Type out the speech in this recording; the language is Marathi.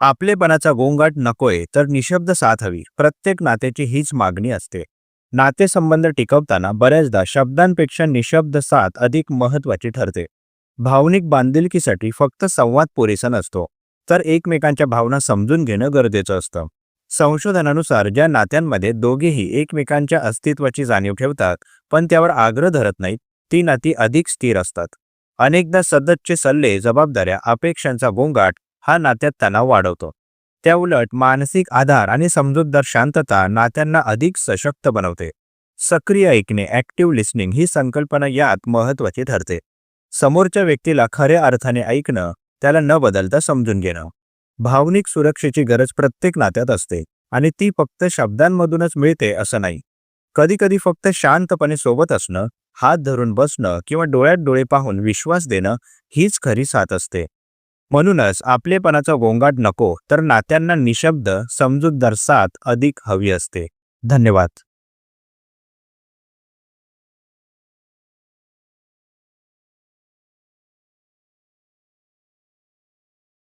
आपलेपणाचा गोंगाट नकोय तर निशब्द साथ हवी. प्रत्येक नात्याची हीच मागणी असते. नातेसंबंध टिकवताना बऱ्याचदा शब्दांपेक्षा निशब्द साथ अधिक महत्वाची ठरते. भावनिक बांधिलकीसाठी फक्त संवाद पुरेसा नसतो, तर एकमेकांच्या भावना समजून घेणं गरजेचं असतं. संशोधनानुसार ज्या नात्यांमध्ये दोघेही एकमेकांच्या अस्तित्वाची जाणीव ठेवतात पण त्यावर आग्रह धरत नाहीत, ती नाती अधिक स्थिर असतात. अनेकदा सततचे सल्ले, जबाबदाऱ्या, अपेक्षांचा गोंगाट हा नात्यात तणाव वाढवतो. त्याउलट मानसिक आधार आणि समजूतदार शांतता नात्यांना अधिक सशक्त बनवते. सक्रिय ऐकणे, ॲक्टिव्ह लिसनिंग ही संकल्पना यात महत्त्वाची ठरते. समोरच्या व्यक्तीला खऱ्या अर्थाने ऐकणं, त्याला न बदलता समजून घेणं. भावनिक सुरक्षेची गरज प्रत्येक नात्यात असते आणि ती फक्त शब्दांमधूनच मिळते असं नाही. कधीकधी फक्त शांतपणे सोबत असणं, हात धरून बसणं किंवा डोळ्यात डोळे पाहून विश्वास देणं हीच खरी साथ असते. म्हणूनच आपलेपणाचा गोंगाट नको तर नात्यांना निशब्द, समजूतदार साथ अधिक हवी असते. धन्यवाद.